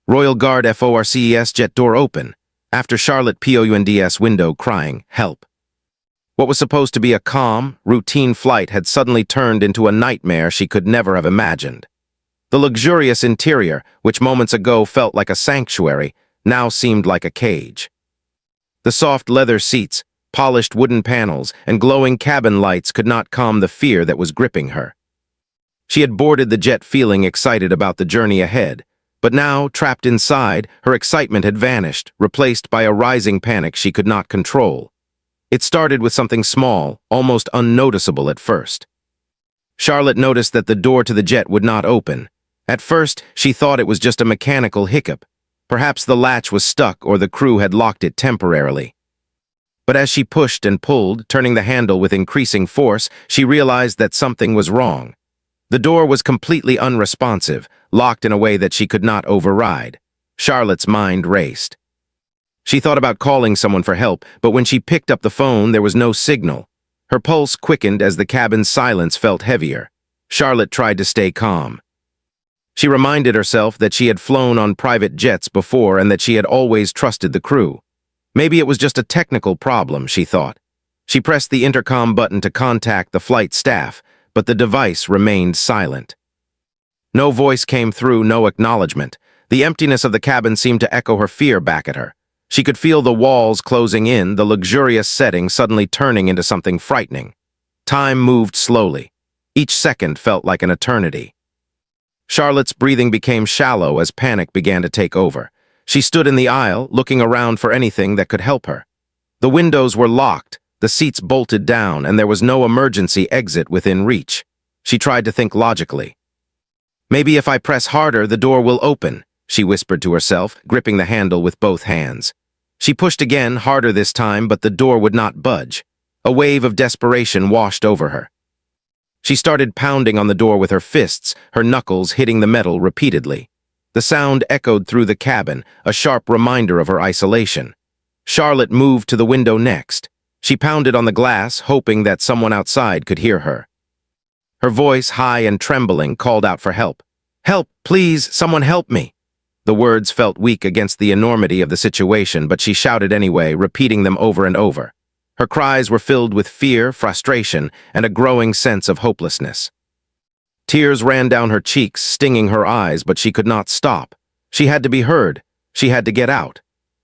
Royal Guard FORCES jet door open. After Charlotte POUNDS window crying, help. What was supposed to be a calm, routine flight had suddenly turned into a nightmare she could never have imagined. The luxurious interior, which moments ago felt like a sanctuary, now seemed like a cage. The soft leather seats, polished wooden panels, and glowing cabin lights could not calm the fear that was gripping her. She had boarded the jet feeling excited about the journey ahead, but now, trapped inside, her excitement had vanished, replaced by a rising panic she could not control. It started with something small, almost unnoticeable at first. Charlotte noticed that the door to the jet would not open. At first, she thought it was just a mechanical hiccup. Perhaps the latch was stuck or the crew had locked it temporarily. But as she pushed and pulled, turning the handle with increasing force, she realized that something was wrong. The door was completely unresponsive, locked in a way that she could not override. Charlotte's mind raced. She thought about calling someone for help, but when she picked up the phone, there was no signal. Her pulse quickened as the cabin's silence felt heavier. Charlotte tried to stay calm. She reminded herself that she had flown on private jets before and that she had always trusted the crew. Maybe it was just a technical problem, she thought. She pressed the intercom button to contact the flight staff, but the device remained silent. No voice came through, no acknowledgement. The emptiness of the cabin seemed to echo her fear back at her. She could feel the walls closing in, the luxurious setting suddenly turning into something frightening. Time moved slowly. Each second felt like an eternity. Charlotte's breathing became shallow as panic began to take over. She stood in the aisle, looking around for anything that could help her. The windows were locked, the seats bolted down, and there was no emergency exit within reach. She tried to think logically. Maybe if I press harder, the door will open, she whispered to herself, gripping the handle with both hands. She pushed again, harder this time, but the door would not budge. A wave of desperation washed over her. She started pounding on the door with her fists, her knuckles hitting the metal repeatedly. The sound echoed through the cabin, a sharp reminder of her isolation. Charlotte moved to the window next. She pounded on the glass, hoping that someone outside could hear her. Her voice, high and trembling, called out for help. "Help, please, someone help me." The words felt weak against the enormity of the situation, but she shouted anyway, repeating them over and over. Her cries were filled with fear, frustration, and a growing sense of hopelessness. Tears ran down her cheeks, stinging her eyes, but she could not stop. She had to be heard. She had to get out.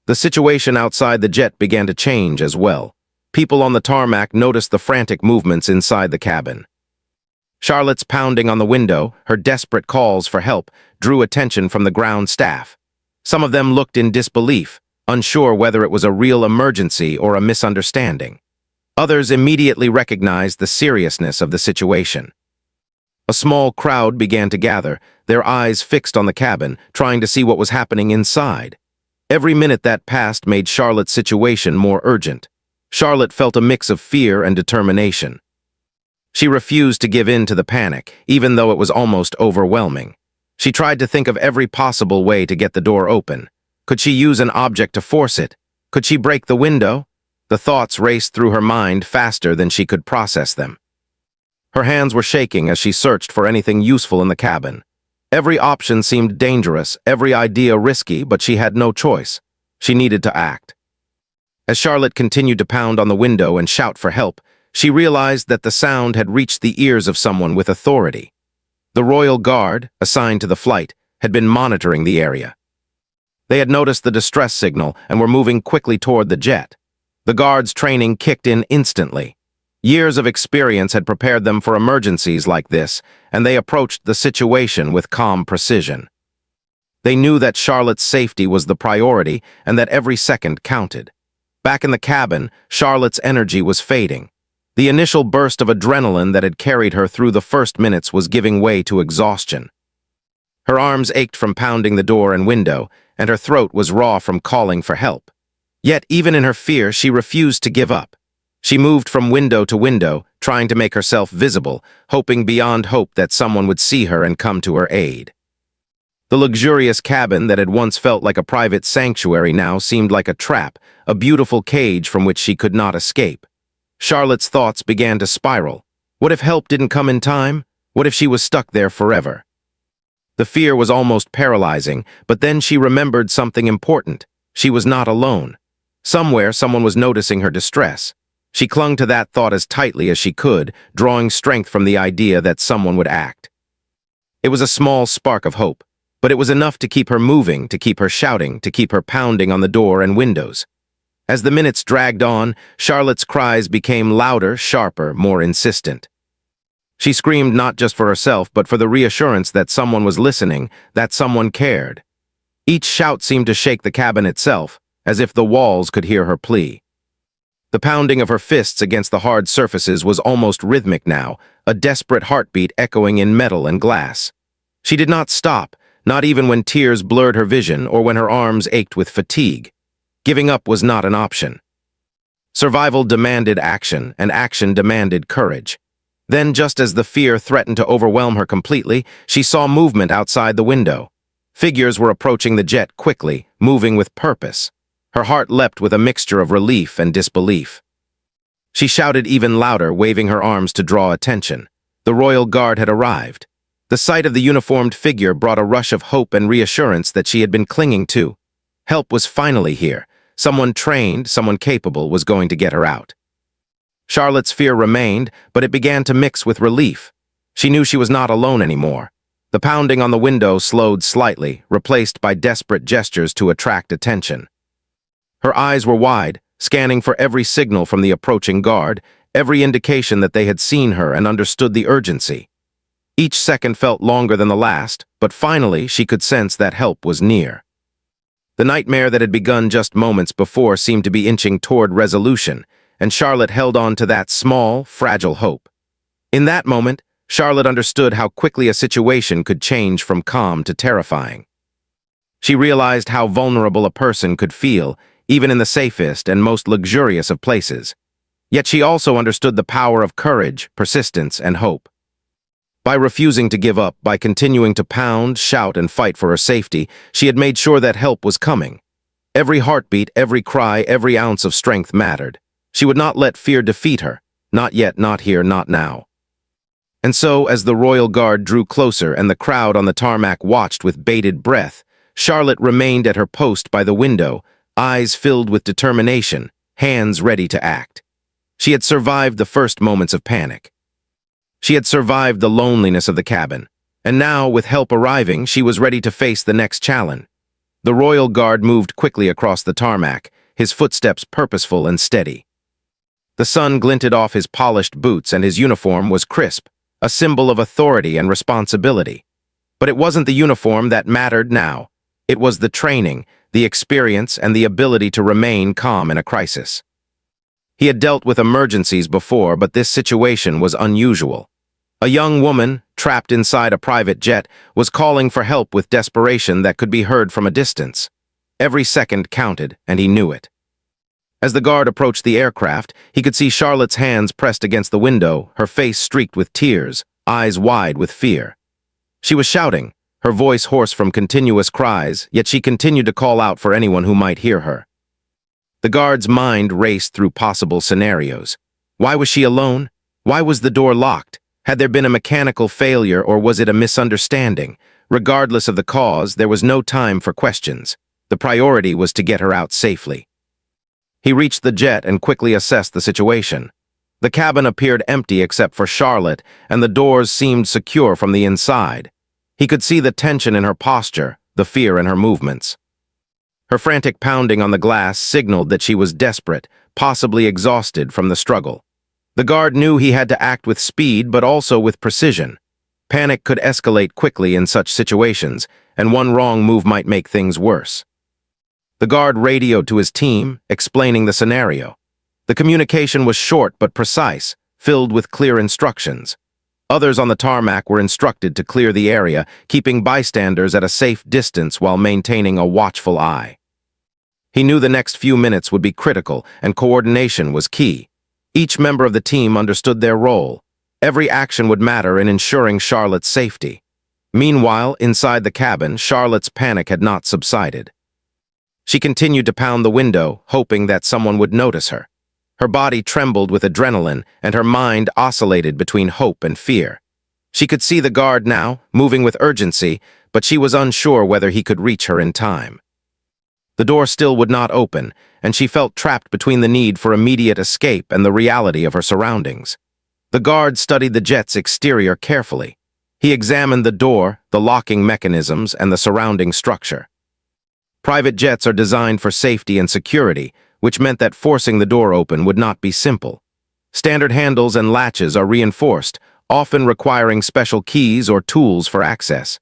The situation outside the jet began to change as well. People on the tarmac noticed the frantic movements inside the cabin. Charlotte's pounding on the window, her desperate calls for help, drew attention from the ground staff. Some of them looked in disbelief, unsure whether it was a real emergency or a misunderstanding. Others immediately recognized the seriousness of the situation. A small crowd began to gather, their eyes fixed on the cabin, trying to see what was happening inside. Every minute that passed made Charlotte's situation more urgent. Charlotte felt a mix of fear and determination. She refused to give in to the panic, even though it was almost overwhelming. She tried to think of every possible way to get the door open. Could she use an object to force it? Could she break the window? The thoughts raced through her mind faster than she could process them. Her hands were shaking as she searched for anything useful in the cabin. Every option seemed dangerous, every idea risky, but she had no choice. She needed to act. As Charlotte continued to pound on the window and shout for help, she realized that the sound had reached the ears of someone with authority. The Royal Guard, assigned to the flight, had been monitoring the area. They had noticed the distress signal and were moving quickly toward the jet. The guards' training kicked in instantly. Years of experience had prepared them for emergencies like this, and they approached the situation with calm precision. They knew that Charlotte's safety was the priority and that every second counted. Back in the cabin, Charlotte's energy was fading. The initial burst of adrenaline that had carried her through the first minutes was giving way to exhaustion. Her arms ached from pounding the door and window, and her throat was raw from calling for help. Yet, even in her fear, she refused to give up. She moved from window to window, trying to make herself visible, hoping beyond hope that someone would see her and come to her aid. The luxurious cabin that had once felt like a private sanctuary now seemed like a trap, a beautiful cage from which she could not escape. Charlotte's thoughts began to spiral. What if help didn't come in time? What if she was stuck there forever? The fear was almost paralyzing, but then she remembered something important. She was not alone. Somewhere, someone was noticing her distress. She clung to that thought as tightly as she could, drawing strength from the idea that someone would act. It was a small spark of hope, but it was enough to keep her moving, to keep her shouting, to keep her pounding on the door and windows. As the minutes dragged on, Charlotte's cries became louder, sharper, more insistent. She screamed not just for herself, but for the reassurance that someone was listening, that someone cared. Each shout seemed to shake the cabin itself, as if the walls could hear her plea. The pounding of her fists against the hard surfaces was almost rhythmic now, a desperate heartbeat echoing in metal and glass. She did not stop, not even when tears blurred her vision or when her arms ached with fatigue. Giving up was not an option. Survival demanded action, and action demanded courage. Then, just as the fear threatened to overwhelm her completely, she saw movement outside the window. Figures were approaching the jet quickly, moving with purpose. Her heart leapt with a mixture of relief and disbelief. She shouted even louder, waving her arms to draw attention. The royal guard had arrived. The sight of the uniformed figure brought a rush of hope and reassurance that she had been clinging to. Help was finally here. Someone trained, someone capable was going to get her out. Charlotte's fear remained, but it began to mix with relief. She knew she was not alone anymore. The pounding on the window slowed slightly, replaced by desperate gestures to attract attention. Her eyes were wide, scanning for every signal from the approaching guard, every indication that they had seen her and understood the urgency. Each second felt longer than the last, but finally she could sense that help was near. The nightmare that had begun just moments before seemed to be inching toward resolution, and Charlotte held on to that small, fragile hope. In that moment, Charlotte understood how quickly a situation could change from calm to terrifying. She realized how vulnerable a person could feel, even in the safest and most luxurious of places. Yet she also understood the power of courage, persistence, and hope. By refusing to give up, by continuing to pound, shout, and fight for her safety, she had made sure that help was coming. Every heartbeat, every cry, every ounce of strength mattered. She would not let fear defeat her. Not yet, not here, not now. And so, as the royal guard drew closer and the crowd on the tarmac watched with bated breath, Charlotte remained at her post by the window, eyes filled with determination, hands ready to act. She had survived the first moments of panic. She had survived the loneliness of the cabin, and now, with help arriving, she was ready to face the next challenge. The royal guard moved quickly across the tarmac, his footsteps purposeful and steady. The sun glinted off his polished boots and his uniform was crisp, a symbol of authority and responsibility. But it wasn't the uniform that mattered now. It was the training, the experience, and the ability to remain calm in a crisis. He had dealt with emergencies before, but this situation was unusual. A young woman, trapped inside a private jet, was calling for help with desperation that could be heard from a distance. Every second counted, and he knew it. As the guard approached the aircraft, he could see Charlotte's hands pressed against the window, her face streaked with tears, eyes wide with fear. She was shouting, her voice hoarse from continuous cries, yet she continued to call out for anyone who might hear her. The guard's mind raced through possible scenarios. Why was she alone? Why was the door locked? Had there been a mechanical failure or was it a misunderstanding? Regardless of the cause, there was no time for questions. The priority was to get her out safely. He reached the jet and quickly assessed the situation. The cabin appeared empty except for Charlotte, and the doors seemed secure from the inside. He could see the tension in her posture, the fear in her movements. Her frantic pounding on the glass signaled that she was desperate, possibly exhausted from the struggle. The guard knew he had to act with speed but also with precision. Panic could escalate quickly in such situations, and one wrong move might make things worse. The guard radioed to his team, explaining the scenario. The communication was short but precise, filled with clear instructions. Others on the tarmac were instructed to clear the area, keeping bystanders at a safe distance while maintaining a watchful eye. He knew the next few minutes would be critical, and coordination was key. Each member of the team understood their role. Every action would matter in ensuring Charlotte's safety. Meanwhile, inside the cabin, Charlotte's panic had not subsided. She continued to pound the window, hoping that someone would notice her. Her body trembled with adrenaline, and her mind oscillated between hope and fear. She could see the guard now, moving with urgency, but she was unsure whether he could reach her in time. The door still would not open, and she felt trapped between the need for immediate escape and the reality of her surroundings. The guard studied the jet's exterior carefully. He examined the door, the locking mechanisms, and the surrounding structure. Private jets are designed for safety and security, which meant that forcing the door open would not be simple. Standard handles and latches are reinforced, often requiring special keys or tools for access.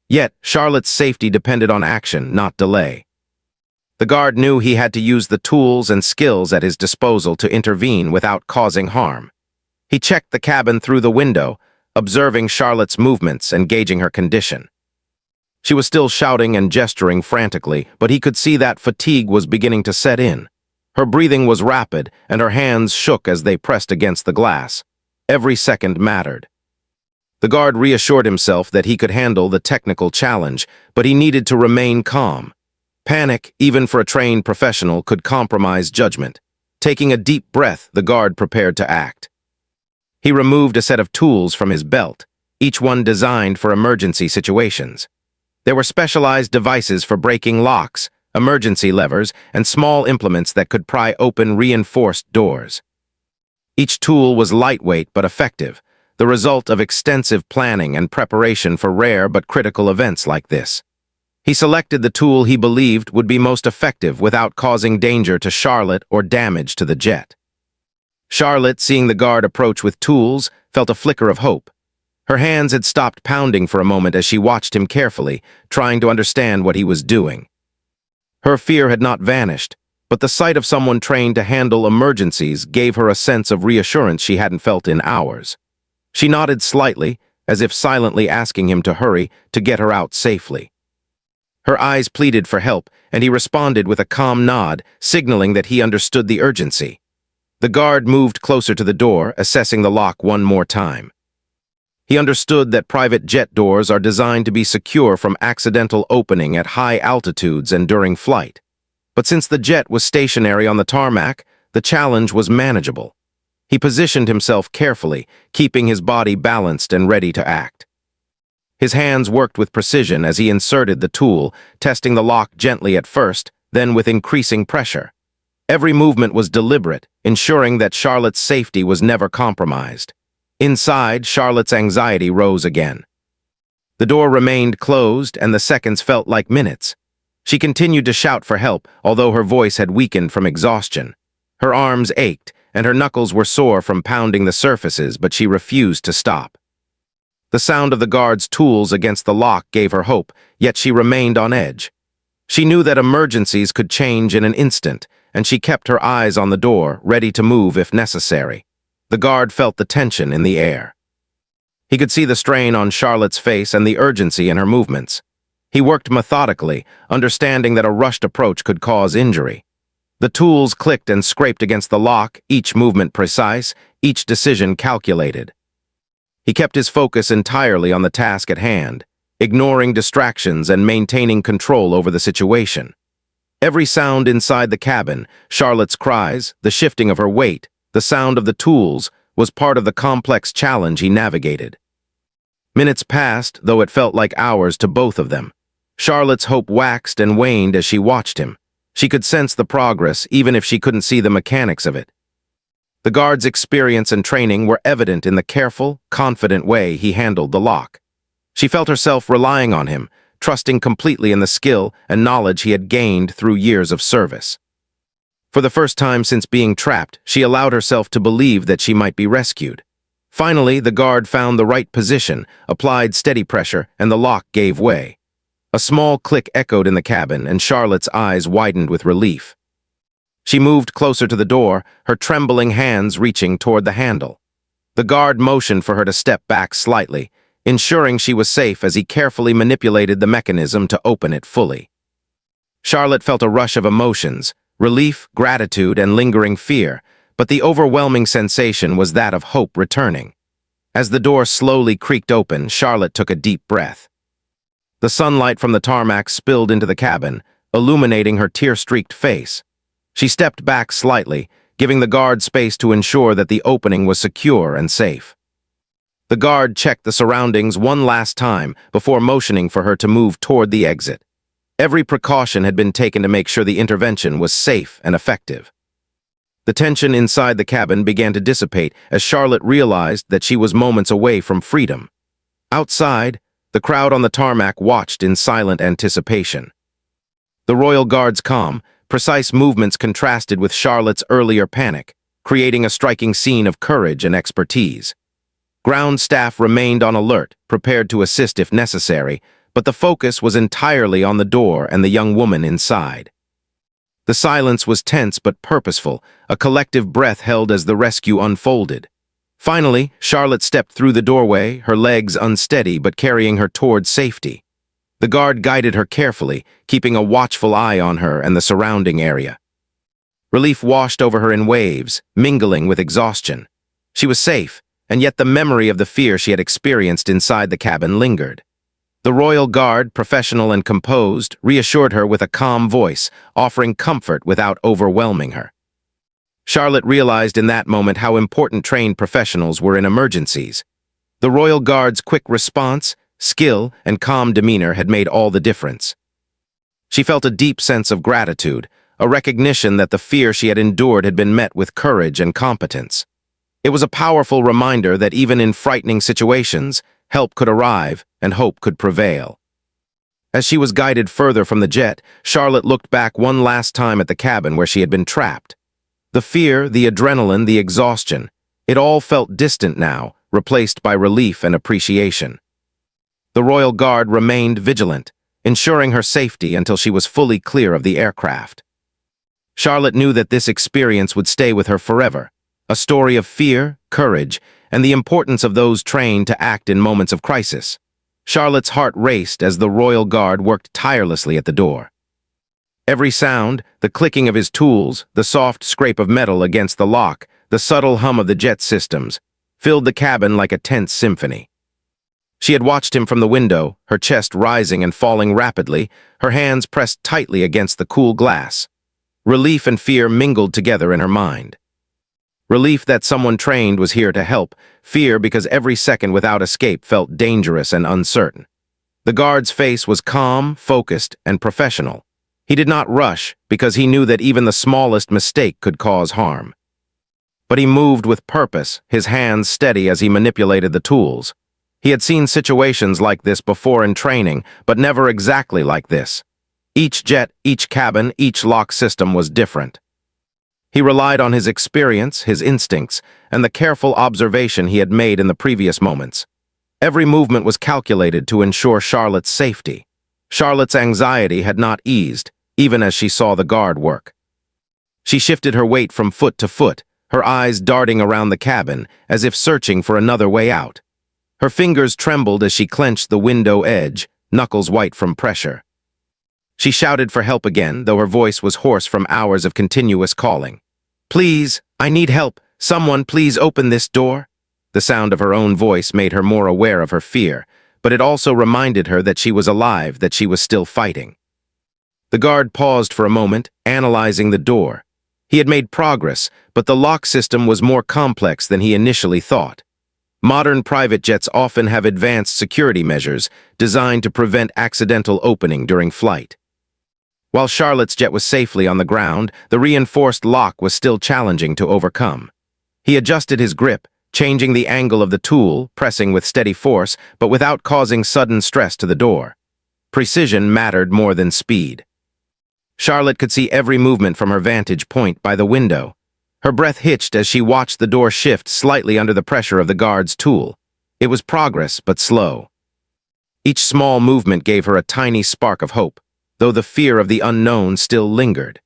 Yet, Charlotte's safety depended on action, not delay. The guard knew he had to use the tools and skills at his disposal to intervene without causing harm. He checked the cabin through the window, observing Charlotte's movements and gauging her condition. She was still shouting and gesturing frantically, but he could see that fatigue was beginning to set in. Her breathing was rapid, and her hands shook as they pressed against the glass. Every second mattered. The guard reassured himself that he could handle the technical challenge, but he needed to remain calm. Panic, even for a trained professional, could compromise judgment. Taking a deep breath, the guard prepared to act. He removed a set of tools from his belt, each one designed for emergency situations. There were specialized devices for breaking locks, emergency levers, and small implements that could pry open reinforced doors. Each tool was lightweight but effective, the result of extensive planning and preparation for rare but critical events like this. He selected the tool he believed would be most effective without causing danger to Charlotte or damage to the jet. Charlotte, seeing the guard approach with tools, felt a flicker of hope. Her hands had stopped pounding for a moment as she watched him carefully, trying to understand what he was doing. Her fear had not vanished, but the sight of someone trained to handle emergencies gave her a sense of reassurance she hadn't felt in hours. She nodded slightly, as if silently asking him to hurry to get her out safely. Her eyes pleaded for help, and he responded with a calm nod, signaling that he understood the urgency. The guard moved closer to the door, assessing the lock one more time. He understood that private jet doors are designed to be secure from accidental opening at high altitudes and during flight. But since the jet was stationary on the tarmac, the challenge was manageable. He positioned himself carefully, keeping his body balanced and ready to act. His hands worked with precision as he inserted the tool, testing the lock gently at first, then with increasing pressure. Every movement was deliberate, ensuring that Charlotte's safety was never compromised. Inside, Charlotte's anxiety rose again. The door remained closed, and the seconds felt like minutes. She continued to shout for help, although her voice had weakened from exhaustion. Her arms ached, and her knuckles were sore from pounding the surfaces, but she refused to stop. The sound of the guard's tools against the lock gave her hope, yet she remained on edge. She knew that emergencies could change in an instant, and she kept her eyes on the door, ready to move if necessary. The guard felt the tension in the air. He could see the strain on Charlotte's face and the urgency in her movements. He worked methodically, understanding that a rushed approach could cause injury. The tools clicked and scraped against the lock, each movement precise, each decision calculated. He kept his focus entirely on the task at hand, ignoring distractions and maintaining control over the situation. Every sound inside the cabin, Charlotte's cries, the shifting of her weight, the sound of the tools, was part of the complex challenge he navigated. Minutes passed, though it felt like hours to both of them. Charlotte's hope waxed and waned as she watched him. She could sense the progress, even if she couldn't see the mechanics of it. The guard's experience and training were evident in the careful, confident way he handled the lock. She felt herself relying on him, trusting completely in the skill and knowledge he had gained through years of service. For the first time since being trapped, she allowed herself to believe that she might be rescued. Finally, the guard found the right position, applied steady pressure, and the lock gave way. A small click echoed in the cabin, and Charlotte's eyes widened with relief. She moved closer to the door, her trembling hands reaching toward the handle. The guard motioned for her to step back slightly, ensuring she was safe as he carefully manipulated the mechanism to open it fully. Charlotte felt a rush of emotions, relief, gratitude, and lingering fear, but the overwhelming sensation was that of hope returning. As the door slowly creaked open, Charlotte took a deep breath. The sunlight from the tarmac spilled into the cabin, illuminating her tear-streaked face. She stepped back slightly, giving the guard space to ensure that the opening was secure and safe. The guard checked the surroundings one last time before motioning for her to move toward the exit. Every precaution had been taken to make sure the intervention was safe and effective. The tension inside the cabin began to dissipate as Charlotte realized that she was moments away from freedom. Outside, the crowd on the tarmac watched in silent anticipation. The Royal Guard's calm, precise movements contrasted with Charlotte's earlier panic, creating a striking scene of courage and expertise. Ground staff remained on alert, prepared to assist if necessary, but the focus was entirely on the door and the young woman inside. The silence was tense but purposeful, a collective breath held as the rescue unfolded. Finally, Charlotte stepped through the doorway, her legs unsteady but carrying her toward safety. The guard guided her carefully, keeping a watchful eye on her and the surrounding area. Relief washed over her in waves, mingling with exhaustion. She was safe, and yet the memory of the fear she had experienced inside the cabin lingered. The Royal Guard, professional and composed, reassured her with a calm voice, offering comfort without overwhelming her. Charlotte realized in that moment how important trained professionals were in emergencies. The Royal Guard's quick response, skill, and calm demeanor had made all the difference. She felt a deep sense of gratitude, a recognition that the fear she had endured had been met with courage and competence. It was a powerful reminder that even in frightening situations, help could arrive and hope could prevail. As she was guided further from the jet, Charlotte looked back one last time at the cabin where she had been trapped. The fear, the adrenaline, the exhaustion, it all felt distant now, replaced by relief and appreciation. The Royal Guard remained vigilant, ensuring her safety until she was fully clear of the aircraft. Charlotte knew that this experience would stay with her forever, a story of fear, courage, and the importance of those trained to act in moments of crisis. Charlotte's heart raced as the Royal Guard worked tirelessly at the door. Every sound, the clicking of his tools, the soft scrape of metal against the lock, the subtle hum of the jet systems, filled the cabin like a tense symphony. She had watched him from the window, her chest rising and falling rapidly, her hands pressed tightly against the cool glass. Relief and fear mingled together in her mind. Relief that someone trained was here to help, fear because every second without escape felt dangerous and uncertain. The guard's face was calm, focused, and professional. He did not rush because he knew that even the smallest mistake could cause harm. But he moved with purpose, his hands steady as he manipulated the tools. He had seen situations like this before in training, but never exactly like this. Each jet, each cabin, each lock system was different. He relied on his experience, his instincts, and the careful observation he had made in the previous moments. Every movement was calculated to ensure Charlotte's safety. Charlotte's anxiety had not eased, even as she saw the guard work. She shifted her weight from foot to foot, her eyes darting around the cabin, as if searching for another way out. Her fingers trembled as she clenched the window edge, knuckles white from pressure. She shouted for help again, though her voice was hoarse from hours of continuous calling. "Please, I need help. Someone please open this door." The sound of her own voice made her more aware of her fear, but it also reminded her that she was alive, that she was still fighting. The guard paused for a moment, analyzing the door. He had made progress, but the lock system was more complex than he initially thought. Modern private jets often have advanced security measures designed to prevent accidental opening during flight. While Charlotte's jet was safely on the ground, the reinforced lock was still challenging to overcome. He adjusted his grip, changing the angle of the tool, pressing with steady force, but without causing sudden stress to the door. Precision mattered more than speed. Charlotte could see every movement from her vantage point by the window. Her breath hitched as she watched the door shift slightly under the pressure of the guard's tool. It was progress, but slow. Each small movement gave her a tiny spark of hope, though the fear of the unknown still lingered.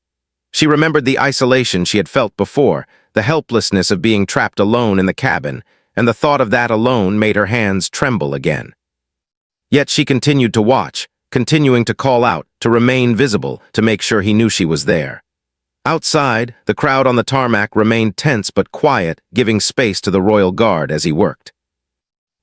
She remembered the isolation she had felt before, the helplessness of being trapped alone in the cabin, and the thought of that alone made her hands tremble again. Yet she continued to watch, continuing to call out, to remain visible, to make sure he knew she was there. Outside, the crowd on the tarmac remained tense but quiet, giving space to the Royal Guard as he worked.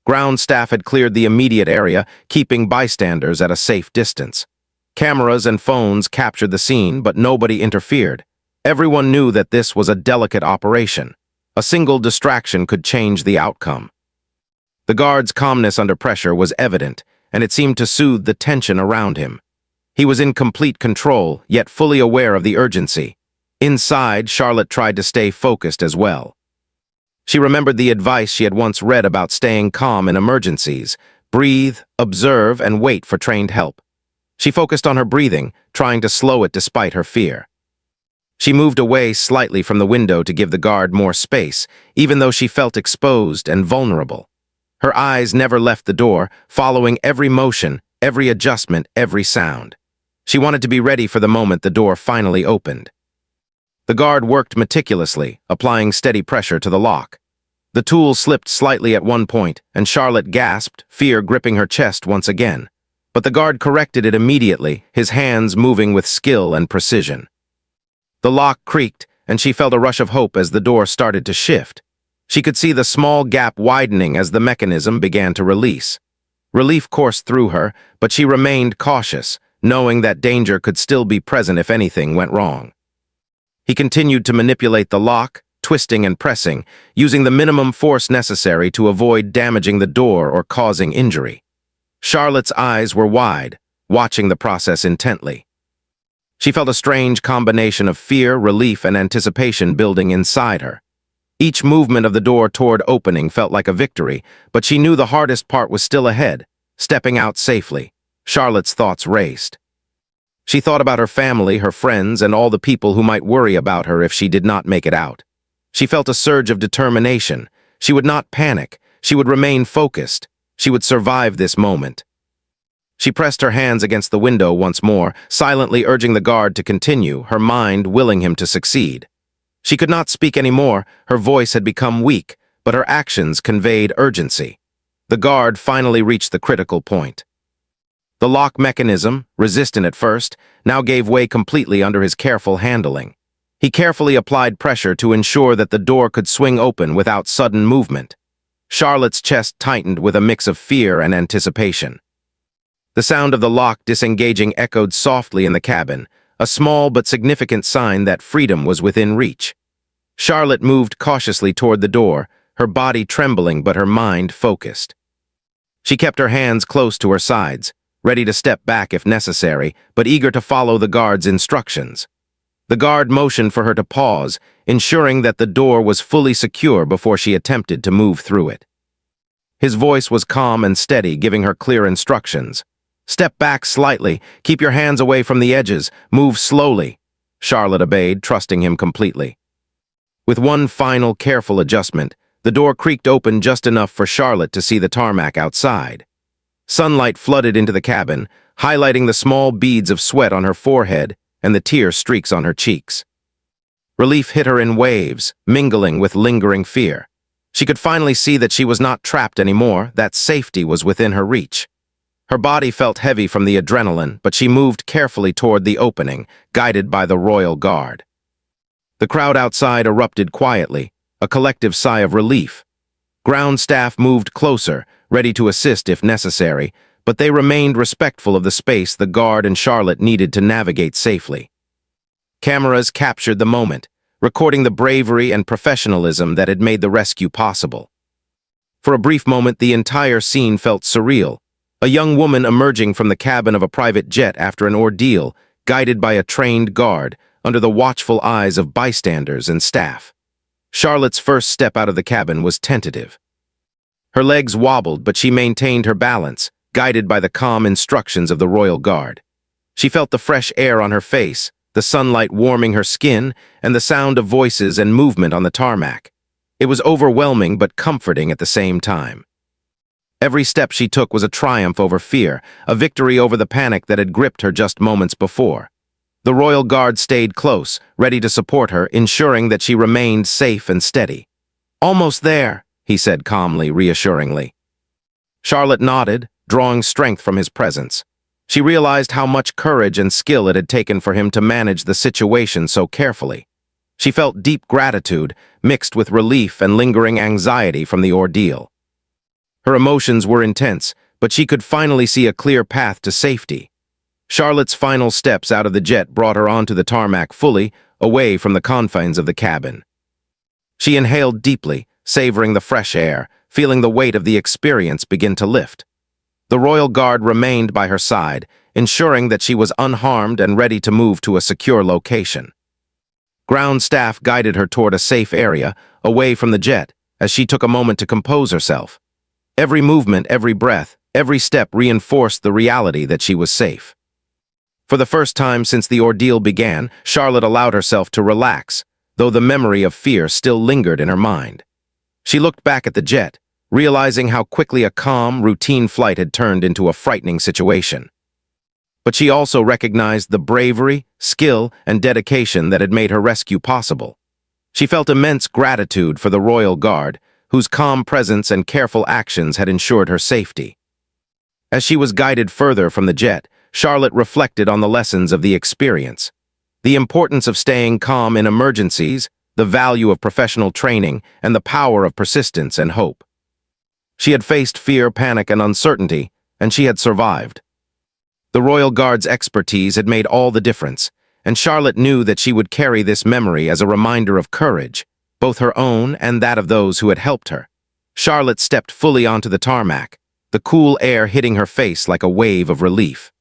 Ground staff had cleared the immediate area, keeping bystanders at a safe distance. Cameras and phones captured the scene, but nobody interfered. Everyone knew that this was a delicate operation. A single distraction could change the outcome. The guard's calmness under pressure was evident, and it seemed to soothe the tension around him. He was in complete control, yet fully aware of the urgency. Inside, Charlotte tried to stay focused as well. She remembered the advice she had once read about staying calm in emergencies: breathe, observe, and wait for trained help. She focused on her breathing, trying to slow it despite her fear. She moved away slightly from the window to give the guard more space, even though she felt exposed and vulnerable. Her eyes never left the door, following every motion, every adjustment, every sound. She wanted to be ready for the moment the door finally opened. The guard worked meticulously, applying steady pressure to the lock. The tool slipped slightly at one point, and Charlotte gasped, fear gripping her chest once again. But the guard corrected it immediately, his hands moving with skill and precision. The lock creaked, and she felt a rush of hope as the door started to shift. She could see the small gap widening as the mechanism began to release. Relief coursed through her, but she remained cautious, knowing that danger could still be present if anything went wrong. He continued to manipulate the lock, twisting and pressing, using the minimum force necessary to avoid damaging the door or causing injury. Charlotte's eyes were wide, watching the process intently. She felt a strange combination of fear, relief, and anticipation building inside her. Each movement of the door toward opening felt like a victory, but she knew the hardest part was still ahead, stepping out safely. Charlotte's thoughts raced. She thought about her family, her friends, and all the people who might worry about her if she did not make it out. She felt a surge of determination. She would not panic. She would remain focused. She would survive this moment. She pressed her hands against the window once more, silently urging the guard to continue, her mind willing him to succeed. She could not speak anymore. Her voice had become weak, but her actions conveyed urgency. The guard finally reached the critical point. The lock mechanism, resistant at first, now gave way completely under his careful handling. He carefully applied pressure to ensure that the door could swing open without sudden movement. Charlotte's chest tightened with a mix of fear and anticipation. The sound of the lock disengaging echoed softly in the cabin, a small but significant sign that freedom was within reach. Charlotte moved cautiously toward the door, her body trembling but her mind focused. She kept her hands close to her sides, ready to step back if necessary, but eager to follow the guard's instructions. The guard motioned for her to pause, ensuring that the door was fully secure before she attempted to move through it. His voice was calm and steady, giving her clear instructions. "Step back slightly, keep your hands away from the edges, move slowly." Charlotte obeyed, trusting him completely. With one final careful adjustment, the door creaked open just enough for Charlotte to see the tarmac outside. Sunlight flooded into the cabin, highlighting the small beads of sweat on her forehead and the tear streaks on her cheeks. Relief hit her in waves, mingling with lingering fear. She could finally see that she was not trapped anymore, that safety was within her reach. Her body felt heavy from the adrenaline, but she moved carefully toward the opening, guided by the royal guard. The crowd outside erupted quietly, a collective sigh of relief. Ground staff moved closer, ready to assist if necessary, but they remained respectful of the space the guard and Charlotte needed to navigate safely. Cameras captured the moment, recording the bravery and professionalism that had made the rescue possible. For a brief moment, the entire scene felt surreal. A young woman emerging from the cabin of a private jet after an ordeal, guided by a trained guard, under the watchful eyes of bystanders and staff. Charlotte's first step out of the cabin was tentative. Her legs wobbled, but she maintained her balance, guided by the calm instructions of the royal guard. She felt the fresh air on her face, the sunlight warming her skin, and the sound of voices and movement on the tarmac. It was overwhelming but comforting at the same time. Every step she took was a triumph over fear, a victory over the panic that had gripped her just moments before. The royal guard stayed close, ready to support her, ensuring that she remained safe and steady. "Almost there," he said calmly, reassuringly. Charlotte nodded, drawing strength from his presence. She realized how much courage and skill it had taken for him to manage the situation so carefully. She felt deep gratitude, mixed with relief and lingering anxiety from the ordeal. Her emotions were intense, but she could finally see a clear path to safety. Charlotte's final steps out of the jet brought her onto the tarmac fully, away from the confines of the cabin. She inhaled deeply, savoring the fresh air, feeling the weight of the experience begin to lift. The royal guard remained by her side, ensuring that she was unharmed and ready to move to a secure location. Ground staff guided her toward a safe area, away from the jet, as she took a moment to compose herself. Every movement, every breath, every step reinforced the reality that she was safe. For the first time since the ordeal began, Charlotte allowed herself to relax, though the memory of fear still lingered in her mind. She looked back at the jet, realizing how quickly a calm, routine flight had turned into a frightening situation. But she also recognized the bravery, skill, and dedication that had made her rescue possible. She felt immense gratitude for the Royal Guard, whose calm presence and careful actions had ensured her safety. As she was guided further from the jet, Charlotte reflected on the lessons of the experience. The importance of staying calm in emergencies, the value of professional training, and the power of persistence and hope. She had faced fear, panic, and uncertainty, and she had survived. The Royal Guard's expertise had made all the difference, and Charlotte knew that she would carry this memory as a reminder of courage, both her own and that of those who had helped her. Charlotte stepped fully onto the tarmac, the cool air hitting her face like a wave of relief.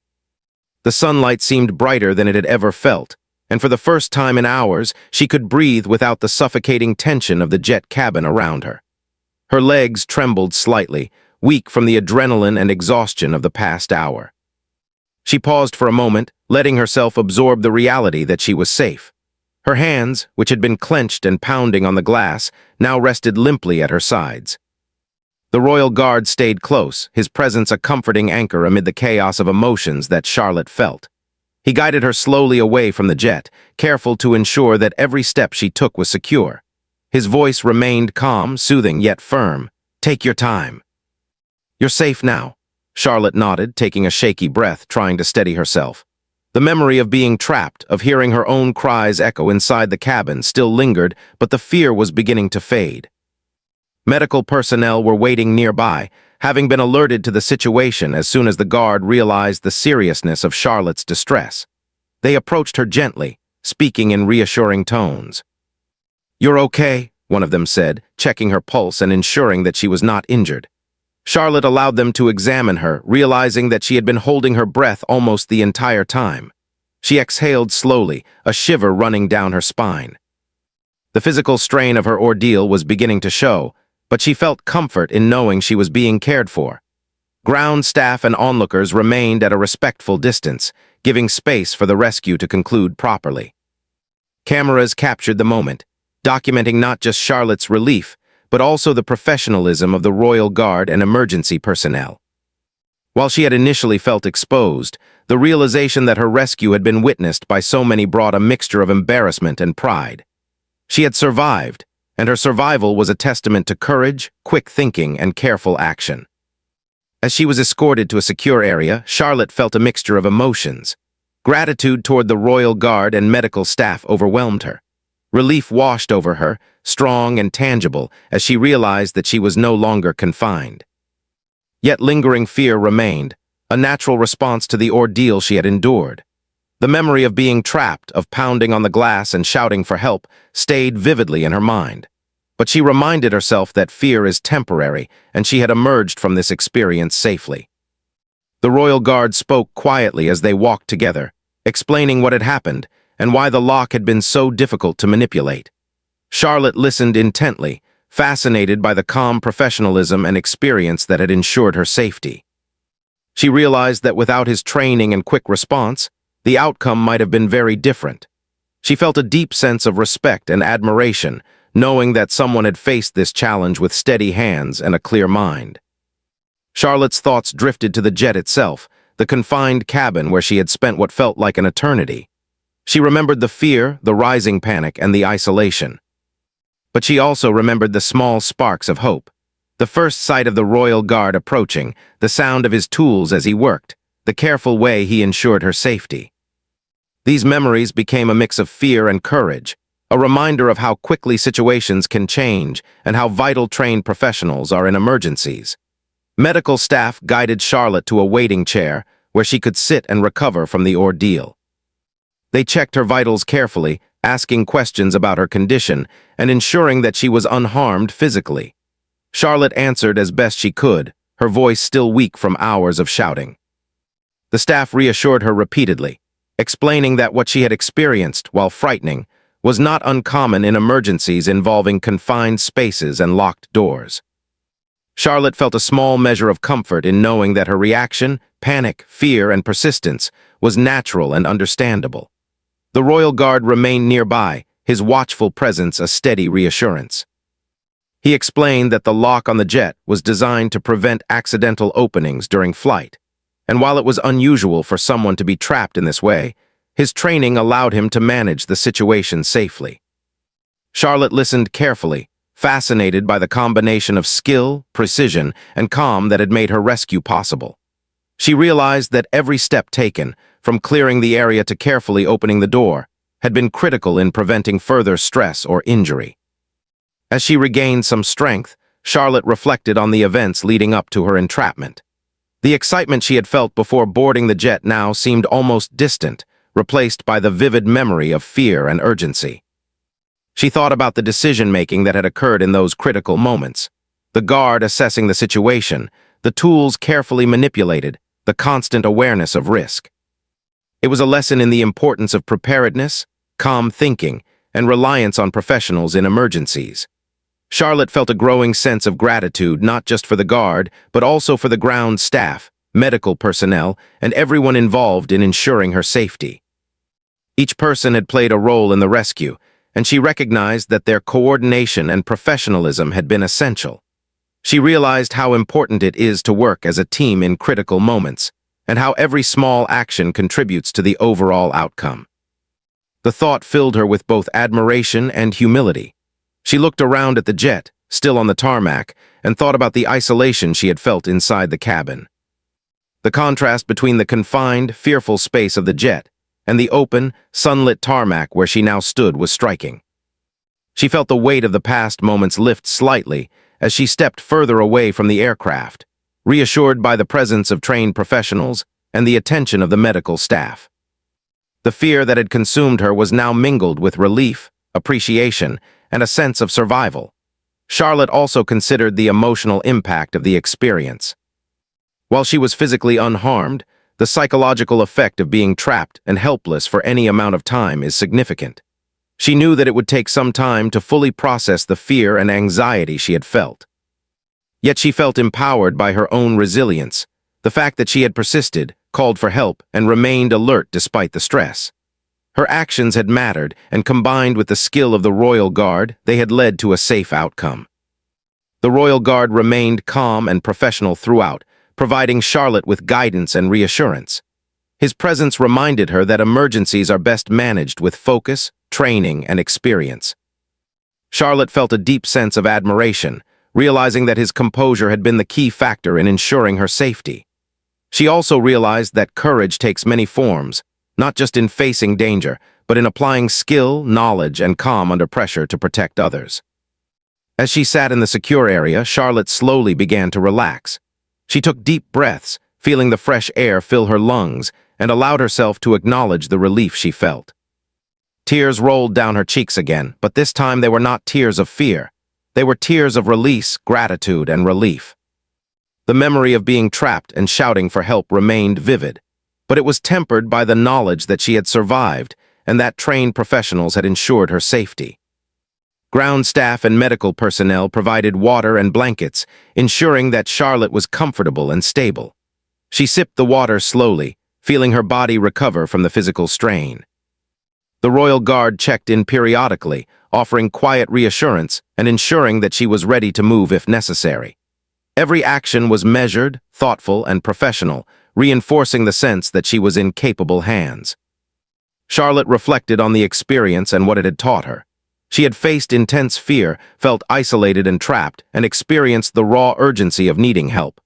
The sunlight seemed brighter than it had ever felt, and for the first time in hours, she could breathe without the suffocating tension of the jet cabin around her. Her legs trembled slightly, weak from the adrenaline and exhaustion of the past hour. She paused for a moment, letting herself absorb the reality that she was safe. Her hands, which had been clenched and pounding on the glass, now rested limply at her sides. The Royal Guard stayed close, his presence a comforting anchor amid the chaos of emotions that Charlotte felt. He guided her slowly away from the jet, careful to ensure that every step she took was secure. His voice remained calm, soothing, yet firm. "Take your time. You're safe now." Charlotte nodded, taking a shaky breath, trying to steady herself. The memory of being trapped, of hearing her own cries echo inside the cabin, still lingered, but the fear was beginning to fade. Medical personnel were waiting nearby, having been alerted to the situation as soon as the guard realized the seriousness of Charlotte's distress. They approached her gently, speaking in reassuring tones. "You're okay," one of them said, checking her pulse and ensuring that she was not injured. Charlotte allowed them to examine her, realizing that she had been holding her breath almost the entire time. She exhaled slowly, a shiver running down her spine. The physical strain of her ordeal was beginning to show, but she felt comfort in knowing she was being cared for. Ground staff and onlookers remained at a respectful distance, giving space for the rescue to conclude properly. Cameras captured the moment, documenting not just Charlotte's relief, but also the professionalism of the Royal Guard and emergency personnel. While she had initially felt exposed, the realization that her rescue had been witnessed by so many brought a mixture of embarrassment and pride. She had survived, and her survival was a testament to courage, quick thinking, and careful action. As she was escorted to a secure area, Charlotte felt a mixture of emotions. Gratitude toward the Royal Guard and medical staff overwhelmed her. Relief washed over her, strong and tangible, as she realized that she was no longer confined. Yet lingering fear remained, a natural response to the ordeal she had endured. The memory of being trapped, of pounding on the glass and shouting for help, stayed vividly in her mind. But she reminded herself that fear is temporary, and she had emerged from this experience safely. The Royal Guard spoke quietly as they walked together, explaining what had happened and why the lock had been so difficult to manipulate. Charlotte listened intently, fascinated by the calm professionalism and experience that had ensured her safety. She realized that without his training and quick response, the outcome might have been very different. She felt a deep sense of respect and admiration, knowing that someone had faced this challenge with steady hands and a clear mind. Charlotte's thoughts drifted to the jet itself, the confined cabin where she had spent what felt like an eternity. She remembered the fear, the rising panic, and the isolation. But she also remembered the small sparks of hope. The first sight of the Royal Guard approaching, the sound of his tools as he worked, the careful way he ensured her safety. These memories became a mix of fear and courage, a reminder of how quickly situations can change and how vital trained professionals are in emergencies. Medical staff guided Charlotte to a waiting chair where she could sit and recover from the ordeal. They checked her vitals carefully, asking questions about her condition and ensuring that she was unharmed physically. Charlotte answered as best she could, her voice still weak from hours of shouting. The staff reassured her repeatedly, explaining that what she had experienced, while frightening, was not uncommon in emergencies involving confined spaces and locked doors. Charlotte felt a small measure of comfort in knowing that her reaction, panic, fear, and persistence, was natural and understandable. The royal guard remained nearby, his watchful presence a steady reassurance. He explained that the lock on the jet was designed to prevent accidental openings during flight, and while it was unusual for someone to be trapped in this way, his training allowed him to manage the situation safely. Charlotte listened carefully, fascinated by the combination of skill, precision, and calm that had made her rescue possible. She realized that every step taken, from clearing the area to carefully opening the door, had been critical in preventing further stress or injury. As she regained some strength, Charlotte reflected on the events leading up to her entrapment. The excitement she had felt before boarding the jet now seemed almost distant, replaced by the vivid memory of fear and urgency. She thought about the decision-making that had occurred in those critical moments, the guard assessing the situation, the tools carefully manipulated, the constant awareness of risk. It was a lesson in the importance of preparedness, calm thinking, and reliance on professionals in emergencies. Charlotte felt a growing sense of gratitude not just for the guard, but also for the ground staff, medical personnel, and everyone involved in ensuring her safety. Each person had played a role in the rescue, and she recognized that their coordination and professionalism had been essential. She realized how important it is to work as a team in critical moments, and how every small action contributes to the overall outcome. The thought filled her with both admiration and humility. She looked around at the jet, still on the tarmac, and thought about the isolation she had felt inside the cabin. The contrast between the confined, fearful space of the jet and the open, sunlit tarmac where she now stood was striking. She felt the weight of the past moments lift slightly as she stepped further away from the aircraft, reassured by the presence of trained professionals and the attention of the medical staff. The fear that had consumed her was now mingled with relief, appreciation, and a sense of survival. Charlotte also considered the emotional impact of the experience. While she was physically unharmed, the psychological effect of being trapped and helpless for any amount of time is significant. She knew that it would take some time to fully process the fear and anxiety she had felt. Yet she felt empowered by her own resilience, the fact that she had persisted, called for help, and remained alert despite the stress. Her actions had mattered, and combined with the skill of the Royal Guard, they had led to a safe outcome. The Royal Guard remained calm and professional throughout, providing Charlotte with guidance and reassurance. His presence reminded her that emergencies are best managed with focus, training, and experience. Charlotte felt a deep sense of admiration, realizing that his composure had been the key factor in ensuring her safety. She also realized that courage takes many forms, not just in facing danger, but in applying skill, knowledge, and calm under pressure to protect others. As she sat in the secure area, Charlotte slowly began to relax. She took deep breaths, feeling the fresh air fill her lungs, and allowed herself to acknowledge the relief she felt. Tears rolled down her cheeks again, but this time they were not tears of fear. They were tears of release, gratitude, and relief. The memory of being trapped and shouting for help remained vivid, but it was tempered by the knowledge that she had survived and that trained professionals had ensured her safety. Ground staff and medical personnel provided water and blankets, ensuring that Charlotte was comfortable and stable. She sipped the water slowly, feeling her body recover from the physical strain. The Royal Guard checked in periodically, offering quiet reassurance and ensuring that she was ready to move if necessary. Every action was measured, thoughtful, and professional, reinforcing the sense that she was in capable hands. Charlotte reflected on the experience and what it had taught her. She had faced intense fear, felt isolated and trapped, and experienced the raw urgency of needing help.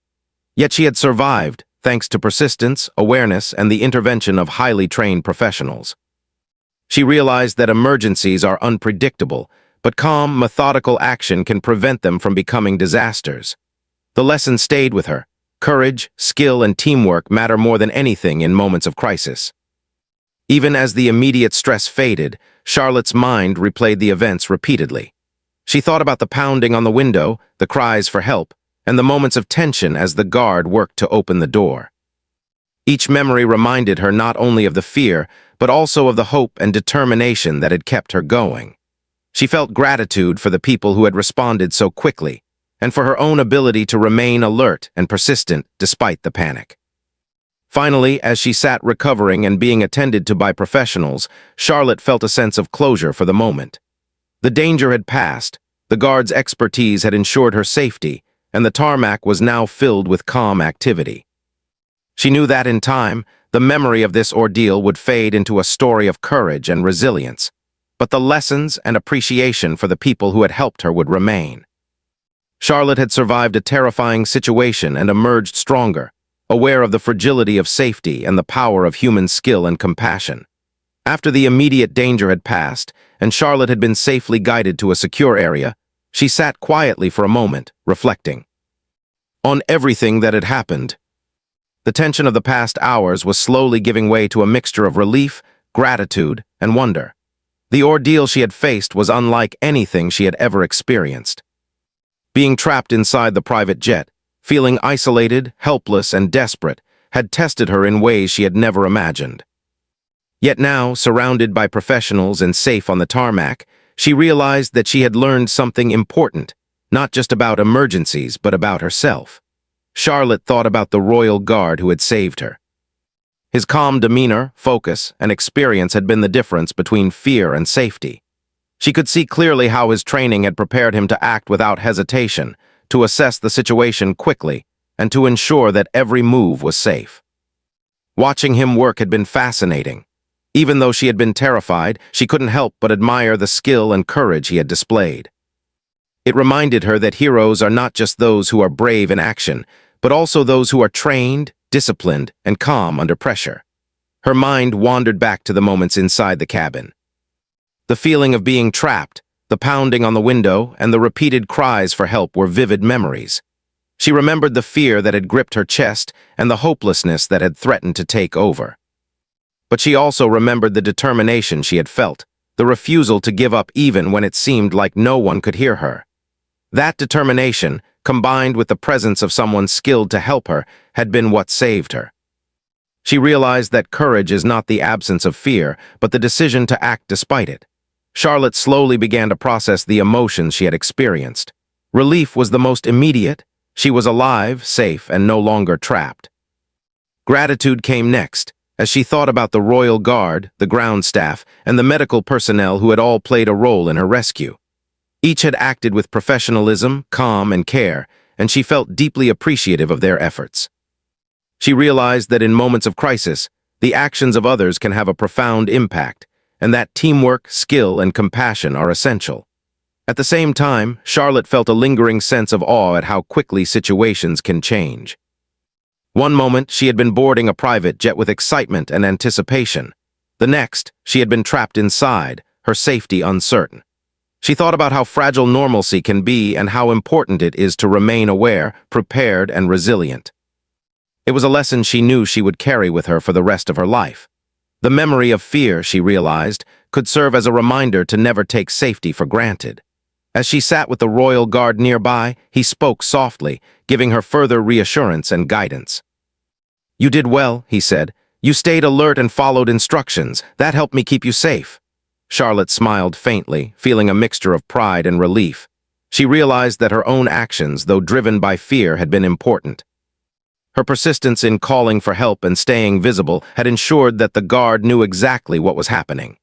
Yet she had survived, thanks to persistence, awareness, and the intervention of highly trained professionals. She realized that emergencies are unpredictable, but calm, methodical action can prevent them from becoming disasters. The lesson stayed with her. Courage, skill, and teamwork matter more than anything in moments of crisis. Even as the immediate stress faded, Charlotte's mind replayed the events repeatedly. She thought about the pounding on the window, the cries for help, and the moments of tension as the guard worked to open the door. Each memory reminded her not only of the fear, but also of the hope and determination that had kept her going. She felt gratitude for the people who had responded so quickly, and for her own ability to remain alert and persistent despite the panic. Finally, as she sat recovering and being attended to by professionals, Charlotte felt a sense of closure for the moment. The danger had passed, the guard's expertise had ensured her safety, and the tarmac was now filled with calm activity. She knew that in time, the memory of this ordeal would fade into a story of courage and resilience, but the lessons and appreciation for the people who had helped her would remain. Charlotte had survived a terrifying situation and emerged stronger, aware of the fragility of safety and the power of human skill and compassion. After the immediate danger had passed, and Charlotte had been safely guided to a secure area, she sat quietly for a moment, reflecting on everything that had happened. The tension of the past hours was slowly giving way to a mixture of relief, gratitude, and wonder. The ordeal she had faced was unlike anything she had ever experienced. Being trapped inside the private jet, feeling isolated, helpless, and desperate, had tested her in ways she had never imagined. Yet now, surrounded by professionals and safe on the tarmac, she realized that she had learned something important, not just about emergencies, but about herself. Charlotte thought about the royal guard who had saved her. His calm demeanor, focus, and experience had been the difference between fear and safety. She could see clearly how his training had prepared him to act without hesitation, to assess the situation quickly, and to ensure that every move was safe. Watching him work had been fascinating. Even though she had been terrified, she couldn't help but admire the skill and courage he had displayed. It reminded her that heroes are not just those who are brave in action, but also those who are trained, disciplined, and calm under pressure. Her mind wandered back to the moments inside the cabin. The feeling of being trapped, the pounding on the window, and the repeated cries for help were vivid memories. She remembered the fear that had gripped her chest and the hopelessness that had threatened to take over. But she also remembered the determination she had felt, the refusal to give up even when it seemed like no one could hear her. That determination, combined with the presence of someone skilled to help her, had been what saved her. She realized that courage is not the absence of fear, but the decision to act despite it. Charlotte slowly began to process the emotions she had experienced. Relief was the most immediate. She was alive, safe, and no longer trapped. Gratitude came next, as she thought about the royal guard, the ground staff, and the medical personnel who had all played a role in her rescue. Each had acted with professionalism, calm, and care, and she felt deeply appreciative of their efforts. She realized that in moments of crisis, the actions of others can have a profound impact, and that teamwork, skill, and compassion are essential. At the same time, Charlotte felt a lingering sense of awe at how quickly situations can change. One moment, she had been boarding a private jet with excitement and anticipation. The next, she had been trapped inside, her safety uncertain. She thought about how fragile normalcy can be and how important it is to remain aware, prepared, and resilient. It was a lesson she knew she would carry with her for the rest of her life. The memory of fear, she realized, could serve as a reminder to never take safety for granted. As she sat with the royal guard nearby, he spoke softly, giving her further reassurance and guidance. "You did well," he said. "You stayed alert and followed instructions. That helped me keep you safe." Charlotte smiled faintly, feeling a mixture of pride and relief. She realized that her own actions, though driven by fear, had been important. Her persistence in calling for help and staying visible had ensured that the guard knew exactly what was happening.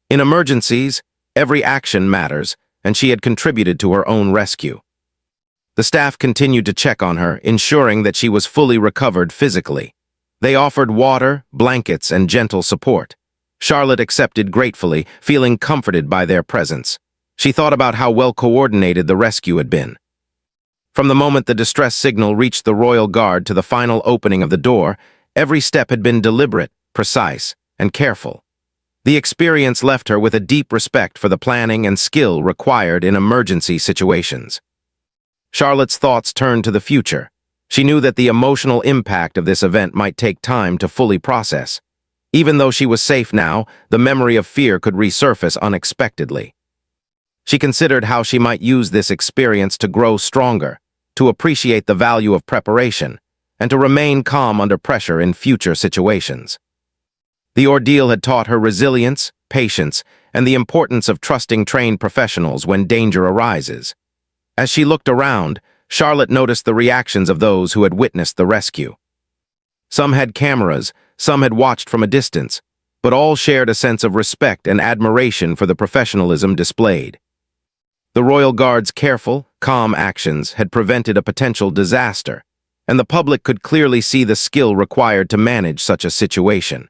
In emergencies, every action matters, and she had contributed to her own rescue. The staff continued to check on her, ensuring that she was fully recovered physically. They offered water, blankets, and gentle support. Charlotte accepted gratefully, feeling comforted by their presence. She thought about how well coordinated the rescue had been. From the moment the distress signal reached the royal guard to the final opening of the door, every step had been deliberate, precise, and careful. The experience left her with a deep respect for the planning and skill required in emergency situations. Charlotte's thoughts turned to the future. She knew that the emotional impact of this event might take time to fully process. Even though she was safe now, the memory of fear could resurface unexpectedly. She considered how she might use this experience to grow stronger, to appreciate the value of preparation, and to remain calm under pressure in future situations. The ordeal had taught her resilience, patience, and the importance of trusting trained professionals when danger arises. As she looked around, Charlotte noticed the reactions of those who had witnessed the rescue. Some had cameras, some had watched from a distance, but all shared a sense of respect and admiration for the professionalism displayed. The Royal Guard's careful, calm actions had prevented a potential disaster, and the public could clearly see the skill required to manage such a situation.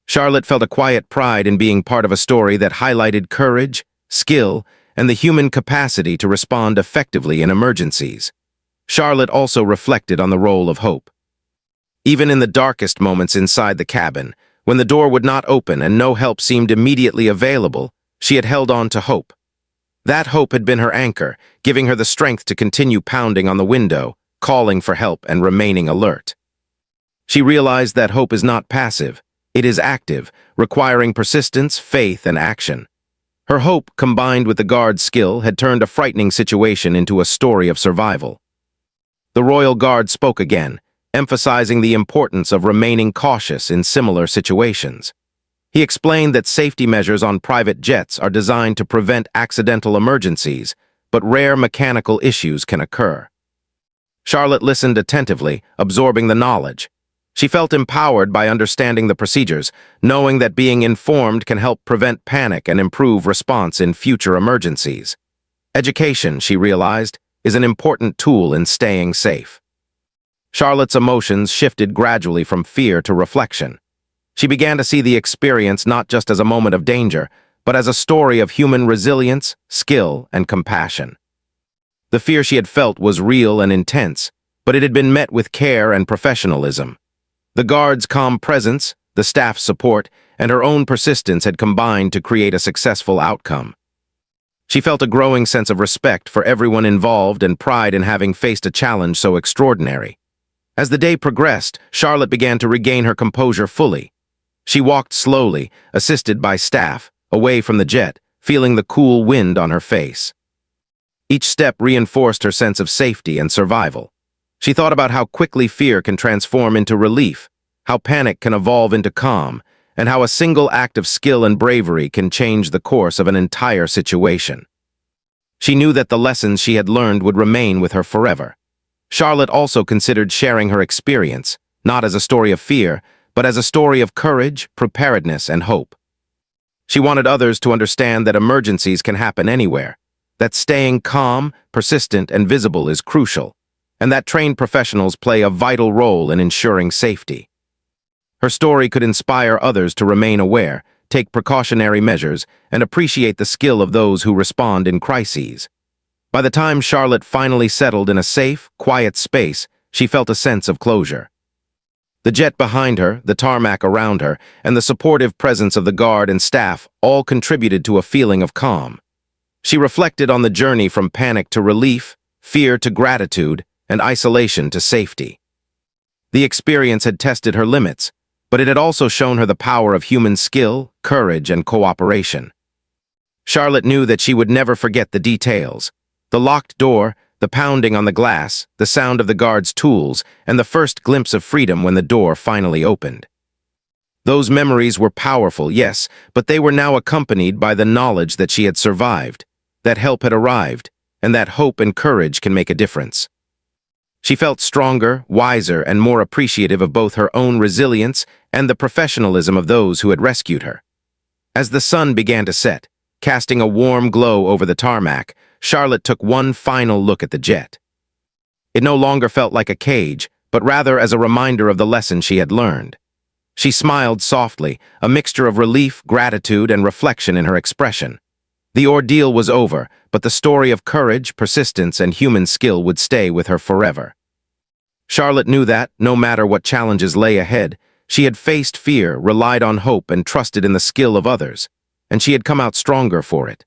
Charlotte felt a quiet pride in being part of a story that highlighted courage, skill, and the human capacity to respond effectively in emergencies. Charlotte also reflected on the role of hope. Even in the darkest moments inside the cabin, when the door would not open and no help seemed immediately available, she had held on to hope. That hope had been her anchor, giving her the strength to continue pounding on the window, calling for help and remaining alert. She realized that hope is not passive, it is active, requiring persistence, faith, and action. Her hope, combined with the guard's skill, had turned a frightening situation into a story of survival. The Royal Guard spoke again, emphasizing the importance of remaining cautious in similar situations. He explained that safety measures on private jets are designed to prevent accidental emergencies, but rare mechanical issues can occur. Charlotte listened attentively, absorbing the knowledge. She felt empowered by understanding the procedures, knowing that being informed can help prevent panic and improve response in future emergencies. Education, she realized, is an important tool in staying safe. Charlotte's emotions shifted gradually from fear to reflection. She began to see the experience not just as a moment of danger, but as a story of human resilience, skill, and compassion. The fear she had felt was real and intense, but it had been met with care and professionalism. The guard's calm presence, the staff's support, and her own persistence had combined to create a successful outcome. She felt a growing sense of respect for everyone involved and pride in having faced a challenge so extraordinary. As the day progressed, Charlotte began to regain her composure fully. She walked slowly, assisted by staff, away from the jet, feeling the cool wind on her face. Each step reinforced her sense of safety and survival. She thought about how quickly fear can transform into relief, how panic can evolve into calm, and how a single act of skill and bravery can change the course of an entire situation. She knew that the lessons she had learned would remain with her forever. Charlotte also considered sharing her experience, not as a story of fear, but as a story of courage, preparedness, and hope. She wanted others to understand that emergencies can happen anywhere, that staying calm, persistent, and visible is crucial, and that trained professionals play a vital role in ensuring safety. Her story could inspire others to remain aware, take precautionary measures, and appreciate the skill of those who respond in crises. By the time Charlotte finally settled in a safe, quiet space, she felt a sense of closure. The jet behind her, the tarmac around her, and the supportive presence of the guard and staff all contributed to a feeling of calm. She reflected on the journey from panic to relief, fear to gratitude, and isolation to safety. The experience had tested her limits, but it had also shown her the power of human skill, courage, and cooperation. Charlotte knew that she would never forget the details: the locked door, the pounding on the glass, the sound of the guard's tools, and the first glimpse of freedom when the door finally opened. Those memories were powerful, yes, but they were now accompanied by the knowledge that she had survived, that help had arrived, and that hope and courage can make a difference. She felt stronger, wiser, and more appreciative of both her own resilience and the professionalism of those who had rescued her. As the sun began to set, casting a warm glow over the tarmac, Charlotte took one final look at the jet. It no longer felt like a cage, but rather as a reminder of the lesson she had learned. She smiled softly, a mixture of relief, gratitude, and reflection in her expression. The ordeal was over, but the story of courage, persistence, and human skill would stay with her forever. Charlotte knew that, no matter what challenges lay ahead, she had faced fear, relied on hope, and trusted in the skill of others, and she had come out stronger for it.